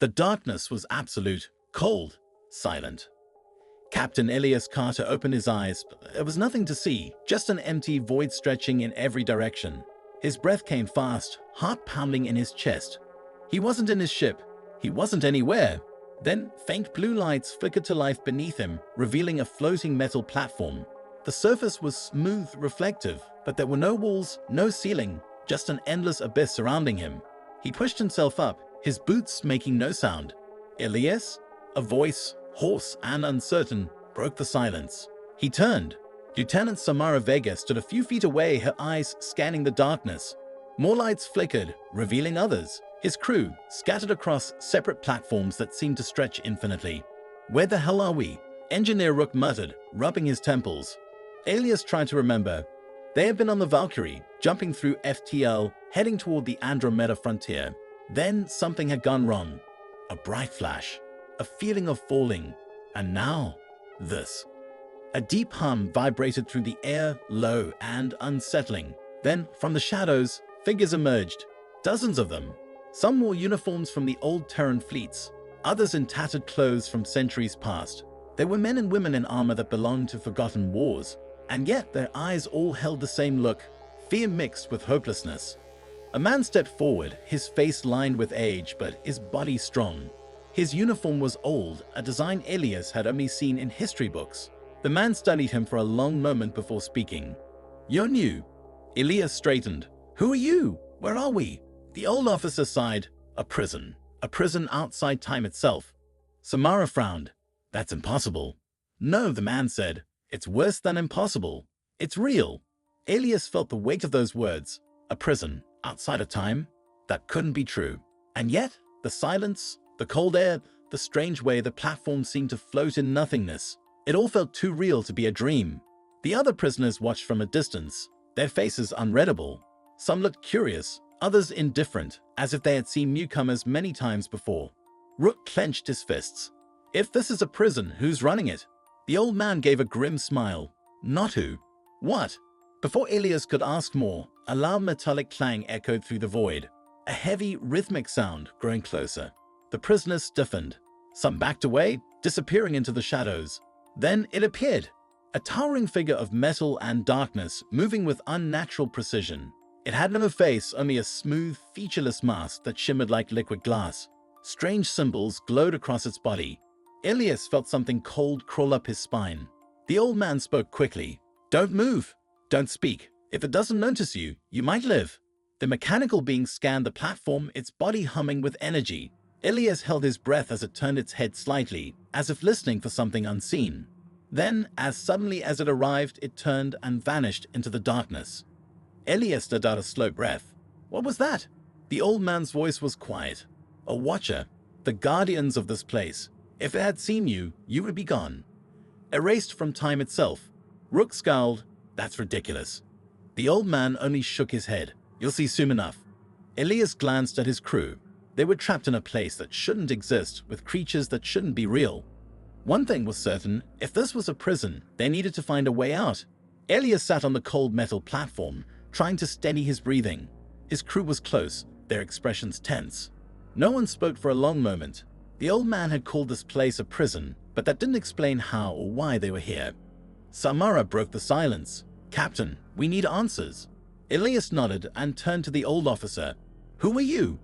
The darkness was absolute, cold, silent. Captain Elias Carter opened his eyes, but there was nothing to see, just an empty void stretching in every direction. His breath came fast, heart pounding in his chest. He wasn't in his ship. He wasn't anywhere. Then, faint blue lights flickered to life beneath him, revealing a floating metal platform. The surface was smooth, reflective, but there were no walls, no ceiling, just an endless abyss surrounding him. He pushed himself up, his boots making no sound. Elias? A voice, hoarse and uncertain, broke the silence. He turned. Lieutenant Samara Vega stood a few feet away, her eyes scanning the darkness. More lights flickered, revealing others. His crew, scattered across separate platforms that seemed to stretch infinitely. "Where the hell are we?" Engineer Rook muttered, rubbing his temples. Elias tried to remember. They had been on the Valkyrie, jumping through FTL, heading toward the Andromeda frontier. Then something had gone wrong. A bright flash, a feeling of falling, and now, this. A deep hum vibrated through the air, low and unsettling. Then, from the shadows, figures emerged, dozens of them. Some wore uniforms from the old Terran fleets, others in tattered clothes from centuries past. They were men and women in armor that belonged to forgotten wars, and yet their eyes all held the same look, fear mixed with hopelessness. A man stepped forward, his face lined with age, but his body strong. His uniform was old, a design Elias had only seen in history books. The man studied him for a long moment before speaking. "You're new." Elias straightened. "Who are you? Where are we?" The old officer sighed. A prison outside time itself. Samara frowned. "That's impossible." "No," the man said. "It's worse than impossible. It's real." Elias felt the weight of those words. A prison outside of time? That couldn't be true. And yet, the silence, the cold air, the strange way the platform seemed to float in nothingness. It all felt too real to be a dream. The other prisoners watched from a distance, their faces unreadable. Some looked curious, others indifferent, as if they had seen newcomers many times before. Rook clenched his fists. "If this is a prison, who's running it?" The old man gave a grim smile. "Not who. What?" Before Elias could ask more, a loud metallic clang echoed through the void. A heavy, rhythmic sound growing closer. The prisoners stiffened. Some backed away, disappearing into the shadows. Then it appeared. A towering figure of metal and darkness, moving with unnatural precision. It had no face, only a smooth, featureless mask that shimmered like liquid glass. Strange symbols glowed across its body. Elias felt something cold crawl up his spine. The old man spoke quickly. "Don't move. Don't speak. If it doesn't notice you, you might live." The mechanical being scanned the platform, its body humming with energy. Elias held his breath as it turned its head slightly, as if listening for something unseen. Then, as suddenly as it arrived, it turned and vanished into the darkness. Elias let out a slow breath. What was that? The old man's voice was quiet. "A watcher. The guardians of this place. If it had seen you, you would be gone. Erased from time itself." Rook scowled. "That's ridiculous." The old man only shook his head. "You'll see soon enough." Elias glanced at his crew. They were trapped in a place that shouldn't exist, with creatures that shouldn't be real. One thing was certain, if this was a prison, they needed to find a way out. Elias sat on the cold metal platform, trying to steady his breathing. His crew was close, their expressions tense. No one spoke for a long moment. The old man had called this place a prison, but that didn't explain how or why they were here. Samara broke the silence. "Captain, we need answers." Elias nodded and turned to the old officer. "Who are you?"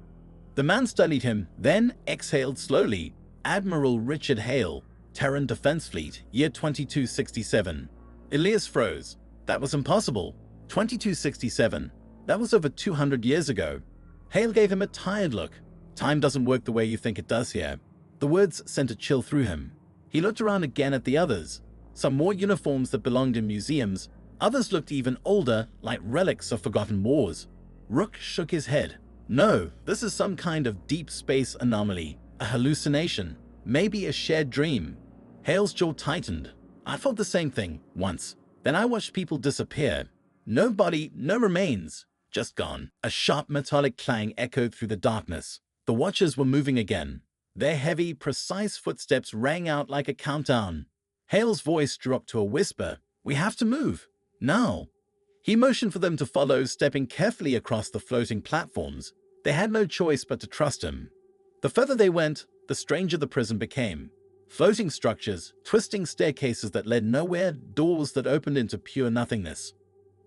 The man studied him, then exhaled slowly. "Admiral Richard Hale, Terran Defense Fleet, year 2267. Elias froze. That was impossible. 2267. That was over 200 years ago. Hale gave him a tired look. "Time doesn't work the way you think it does here." The words sent a chill through him. He looked around again at the others. Some wore uniforms that belonged in museums. Others looked even older, like relics of forgotten wars. Rook shook his head. "No, this is some kind of deep space anomaly. A hallucination. Maybe a shared dream." Hale's jaw tightened. "I thought the same thing, once. Then I watched people disappear. No body, no remains. Just gone." A sharp metallic clang echoed through the darkness. The watchers were moving again. Their heavy, precise footsteps rang out like a countdown. Hale's voice drew up to a whisper. "We have to move. Now." He motioned for them to follow, stepping carefully across the floating platforms. They had no choice but to trust him. The further they went, the stranger the prison became. Floating structures, twisting staircases that led nowhere, doors that opened into pure nothingness.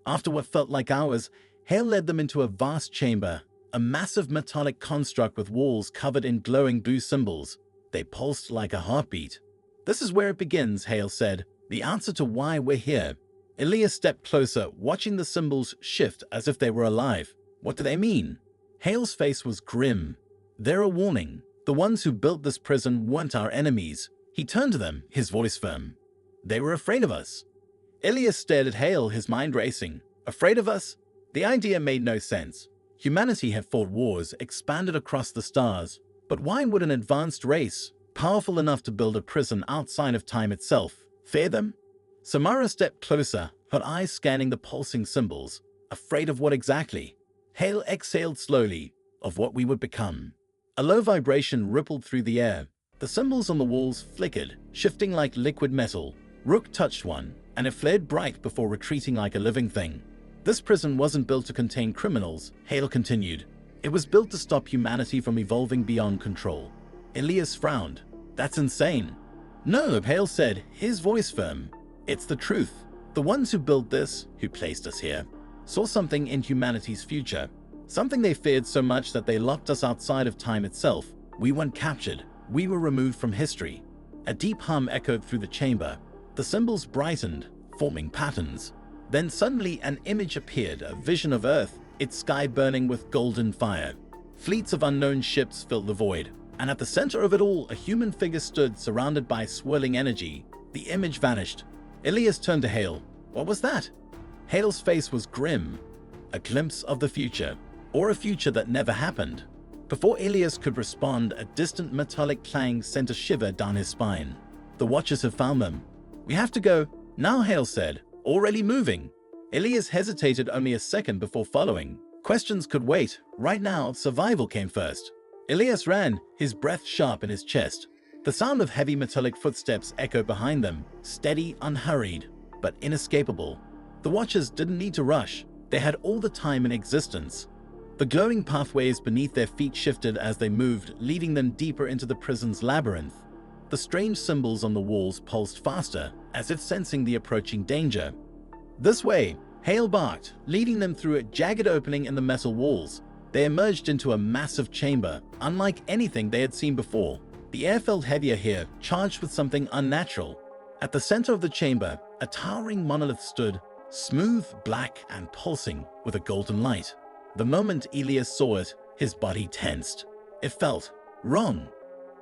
After what felt like hours, Hale led them into a vast chamber, a massive metallic construct with walls covered in glowing blue symbols. They pulsed like a heartbeat. "This is where it begins," Hale said. "The answer to why we're here." Elias stepped closer, watching the symbols shift as if they were alive. "What do they mean?" Hale's face was grim. "They're a warning. The ones who built this prison weren't our enemies." He turned to them, his voice firm. "They were afraid of us." Elias stared at Hale, his mind racing. Afraid of us? The idea made no sense. Humanity had fought wars, expanded across the stars. But why would an advanced race, powerful enough to build a prison outside of time itself, fear them? Samara stepped closer, her eyes scanning the pulsing symbols. Afraid of what exactly? Hale exhaled slowly. Of what we would become. A low vibration rippled through the air. The symbols on the walls flickered, shifting like liquid metal. Rook touched one, and it flared bright before retreating like a living thing. "This prison wasn't built to contain criminals," Hale continued. "It was built to stop humanity from evolving beyond control." Elias frowned. "That's insane." "No," Hale said, his voice firm. "It's the truth. The ones who built this, who placed us here, saw something in humanity's future. Something they feared so much that they locked us outside of time itself. We weren't captured. We were removed from history." A deep hum echoed through the chamber. The symbols brightened, forming patterns. Then suddenly an image appeared, a vision of Earth, its sky burning with golden fire. Fleets of unknown ships filled the void, and at the center of it all, a human figure stood surrounded by swirling energy. The image vanished. Elias turned to Hale. "What was that?" Hale's face was grim. A glimpse of the future, or a future that never happened. Before Elias could respond, a distant metallic clang sent a shiver down his spine. "The Watchers have found them. We have to go now," Hale said. "Already moving." Elias hesitated only a second before following. Questions could wait. Right now, survival came first. Elias ran, his breath sharp in his chest. The sound of heavy metallic footsteps echoed behind them, steady, unhurried, but inescapable. The Watchers didn't need to rush. They had all the time in existence. The glowing pathways beneath their feet shifted as they moved, leading them deeper into the prison's labyrinth. The strange symbols on the walls pulsed faster, as if sensing the approaching danger. "This way," Hale barked, leading them through a jagged opening in the metal walls. They emerged into a massive chamber, unlike anything they had seen before. The air felt heavier here, charged with something unnatural. At the center of the chamber, a towering monolith stood, smooth, black, and pulsing with a golden light. The moment Elias saw it, his body tensed. It felt wrong.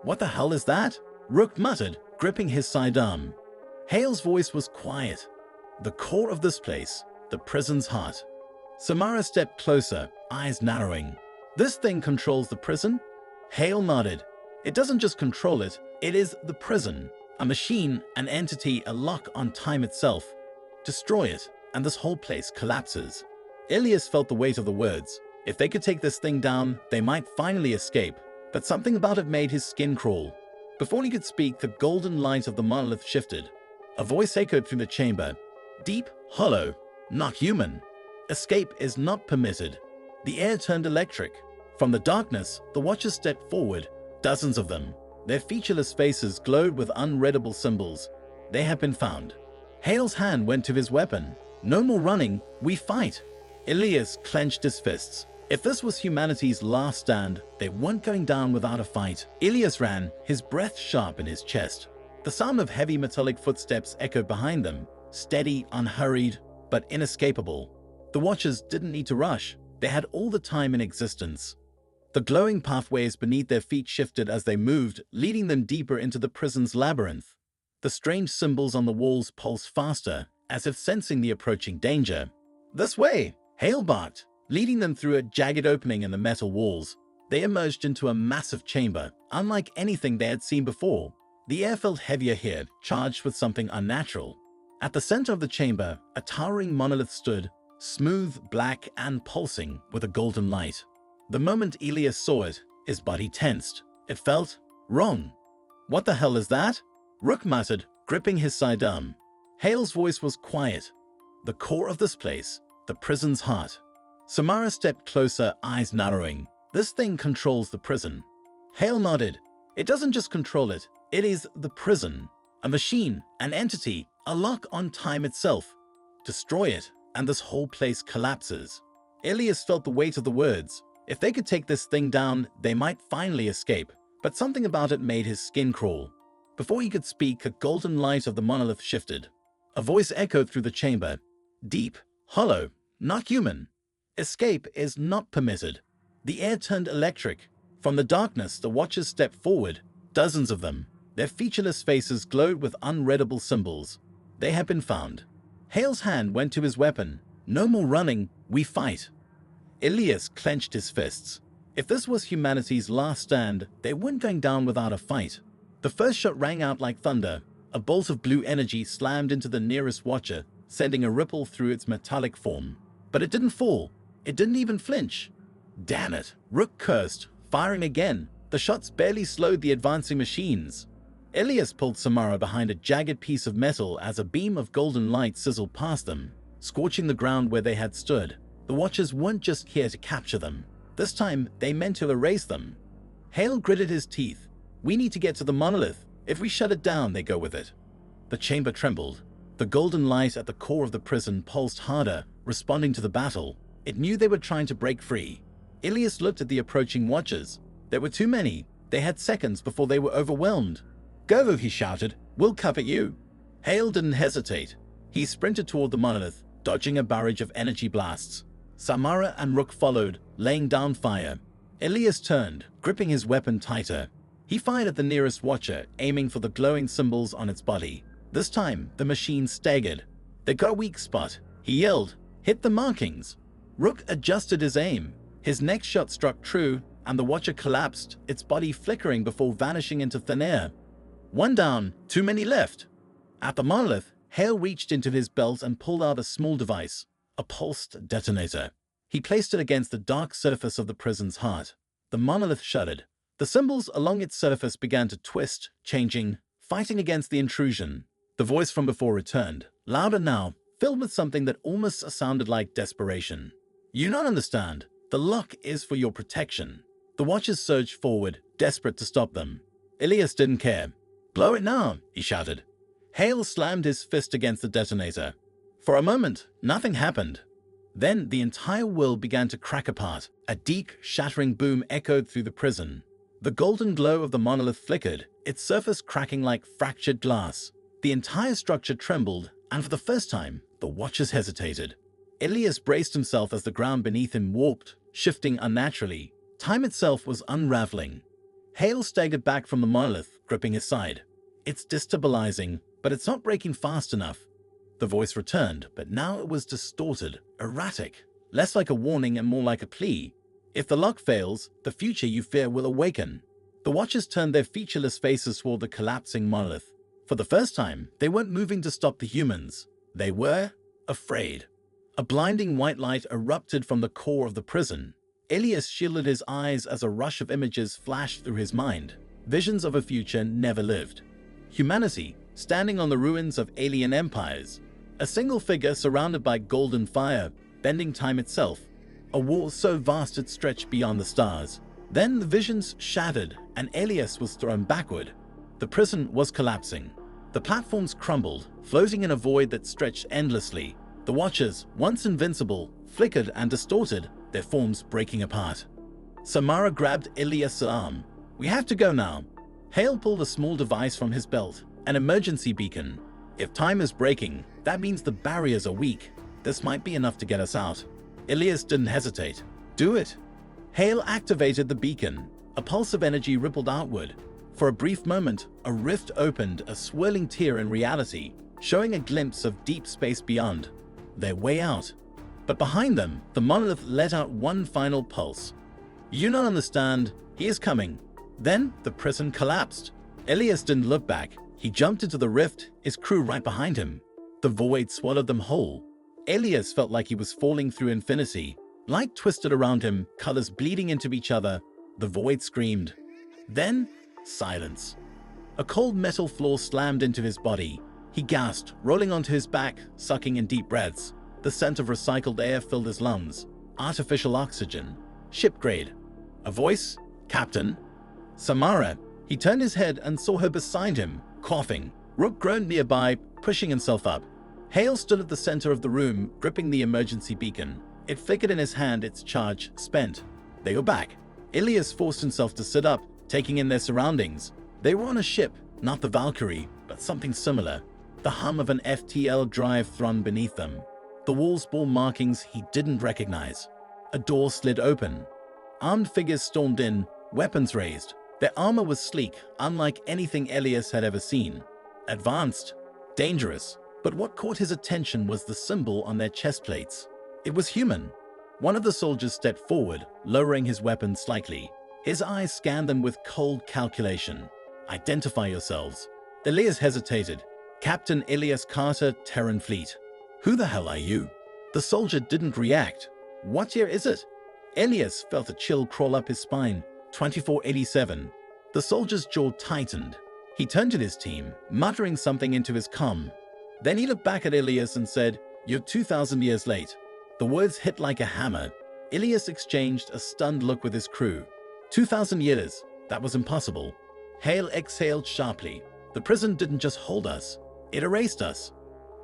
"What the hell is that?" Rook muttered, gripping his sidearm. Hale's voice was quiet. "The core of this place, the prison's heart." Samara stepped closer, eyes narrowing. "This thing controls the prison?" Hale nodded. "It doesn't just control it, it is the prison. A machine, an entity, a lock on time itself. Destroy it, and this whole place collapses." Elias felt the weight of the words. If they could take this thing down, they might finally escape. But something about it made his skin crawl. Before he could speak, the golden light of the monolith shifted. A voice echoed through the chamber. Deep, hollow, not human. "Escape is not permitted." The air turned electric. From the darkness, the Watchers stepped forward, dozens of them. Their featureless faces glowed with unreadable symbols. They had been found. Hale's hand went to his weapon. "No more running, we fight." Elias clenched his fists. If this was humanity's last stand, they weren't going down without a fight. Elias ran, his breath sharp in his chest. The sound of heavy metallic footsteps echoed behind them, steady, unhurried, but inescapable. The Watchers didn't need to rush. They had all the time in existence. The glowing pathways beneath their feet shifted as they moved, leading them deeper into the prison's labyrinth. The strange symbols on the walls pulsed faster, as if sensing the approaching danger. "This way," Hale barked, leading them through a jagged opening in the metal walls. They emerged into a massive chamber, unlike anything they had seen before. The air felt heavier here, charged with something unnatural. At the center of the chamber, a towering monolith stood, smooth, black, and pulsing with a golden light. The moment Elias saw it, his body tensed. It felt wrong. "What the hell is that?" Rook muttered, gripping his sidearm. Hale's voice was quiet. "The core of this place, the prison's heart." Samara stepped closer, eyes narrowing. "This thing controls the prison." Hale nodded. It doesn't just control it, it is the prison. A machine, an entity, a lock on time itself. Destroy it, and this whole place collapses. Ilias felt the weight of the words. If they could take this thing down, they might finally escape. But something about it made his skin crawl. Before he could speak, a golden light of the monolith shifted. A voice echoed through the chamber. Deep, hollow, not human. Escape is not permitted. The air turned electric. From the darkness, the watchers stepped forward, dozens of them. Their featureless faces glowed with unreadable symbols. They had been found. Hale's hand went to his weapon. No more running, we fight. Ilias clenched his fists. If this was humanity's last stand, they weren't going down without a fight. The first shot rang out like thunder. A bolt of blue energy slammed into the nearest watcher, sending a ripple through its metallic form. But it didn't fall. It didn't even flinch. Damn it, Rook cursed, firing again. The shots barely slowed the advancing machines. Ilias pulled Samara behind a jagged piece of metal as a beam of golden light sizzled past them, scorching the ground where they had stood. The watchers weren't just here to capture them. This time, they meant to erase them. Hale gritted his teeth. We need to get to the monolith. If we shut it down, they go with it. The chamber trembled. The golden light at the core of the prison pulsed harder, responding to the battle. It knew they were trying to break free. Ilias looked at the approaching watchers. There were too many. They had seconds before they were overwhelmed. Go, he shouted. We'll cover you. Hale didn't hesitate. He sprinted toward the monolith, dodging a barrage of energy blasts. Samara and Rook followed, laying down fire. Ilias turned, gripping his weapon tighter. He fired at the nearest watcher, aiming for the glowing symbols on its body. This time, the machine staggered. They got a weak spot. He yelled, hit the markings. Rook adjusted his aim. His next shot struck true, and the watcher collapsed, its body flickering before vanishing into thin air. One down, too many left. At the monolith, Hale reached into his belt and pulled out a small device. A pulsed detonator. He placed it against the dark surface of the prison's heart. The monolith shuddered. The symbols along its surface began to twist, changing, fighting against the intrusion. The voice from before returned, louder now, filled with something that almost sounded like desperation. You don't understand. The lock is for your protection. The watchers surged forward, desperate to stop them. Ilias didn't care. Blow it now, he shouted. Hale slammed his fist against the detonator. For a moment, nothing happened. Then the entire world began to crack apart. A deep, shattering boom echoed through the prison. The golden glow of the monolith flickered, its surface cracking like fractured glass. The entire structure trembled, and for the first time, the watchers hesitated. Ilias braced himself as the ground beneath him warped, shifting unnaturally. Time itself was unraveling. Hale staggered back from the monolith, gripping his side. It's destabilizing, but it's not breaking fast enough. The voice returned, but now it was distorted, erratic, less like a warning and more like a plea. If the lock fails, the future you fear will awaken. The watchers turned their featureless faces toward the collapsing monolith. For the first time, they weren't moving to stop the humans. They were afraid. A blinding white light erupted from the core of the prison. Ilias shielded his eyes as a rush of images flashed through his mind, visions of a future never lived. Humanity, standing on the ruins of alien empires. A single figure surrounded by golden fire, bending time itself. A wall so vast it stretched beyond the stars. Then the visions shattered, and Ilias was thrown backward. The prison was collapsing. The platforms crumbled, floating in a void that stretched endlessly. The watchers, once invincible, flickered and distorted, their forms breaking apart. Samara grabbed Ilias' arm. We have to go now. Hale pulled a small device from his belt, an emergency beacon. If time is breaking, that means the barriers are weak. This might be enough to get us out. Ilias didn't hesitate. Do it. Hale activated the beacon. A pulse of energy rippled outward. For a brief moment, a rift opened, a swirling tear in reality, showing a glimpse of deep space beyond. Their way out. But behind them, the monolith let out one final pulse. You don't understand. He is coming. Then the prison collapsed. Ilias didn't look back. He jumped into the rift, his crew right behind him. The void swallowed them whole. Ilias felt like he was falling through infinity. Light twisted around him, colors bleeding into each other. The void screamed. Then, silence. A cold metal floor slammed into his body. He gasped, rolling onto his back, sucking in deep breaths. The scent of recycled air filled his lungs. Artificial oxygen. Ship grade. A voice? Captain? Samara. He turned his head and saw her beside him, coughing. Rook groaned nearby, pushing himself up. Hale stood at the center of the room, gripping the emergency beacon. It flickered in his hand, its charge spent. They were back. Ilias forced himself to sit up, taking in their surroundings. They were on a ship, not the Valkyrie, but something similar. The hum of an FTL drive thrummed beneath them. The walls bore markings he didn't recognize. A door slid open. Armed figures stormed in, weapons raised. Their armor was sleek, unlike anything Ilias had ever seen. Advanced, dangerous, but what caught his attention was the symbol on their chest plates. It was human. One of the soldiers stepped forward, lowering his weapon slightly. His eyes scanned them with cold calculation. Identify yourselves. Ilias hesitated. Captain Ilias Carter, Terran Fleet. Who the hell are you? The soldier didn't react. What year is it? Ilias felt a chill crawl up his spine. 2487. The soldier's jaw tightened. He turned to his team, muttering something into his comm. Then he looked back at Ilias and said, "You're 2,000 years late." The words hit like a hammer. Ilias exchanged a stunned look with his crew. 2,000 years. That was impossible. Hale exhaled sharply. The prison didn't just hold us. It erased us.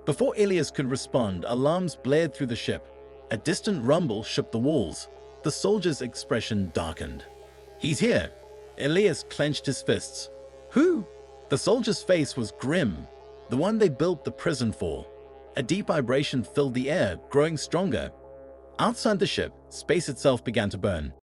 Before Ilias could respond, alarms blared through the ship. A distant rumble shook the walls. The soldier's expression darkened. "He's here." Ilias clenched his fists. "Who?" The soldier's face was grim. The one they built the prison for. A deep vibration filled the air, growing stronger. Outside the ship, space itself began to burn.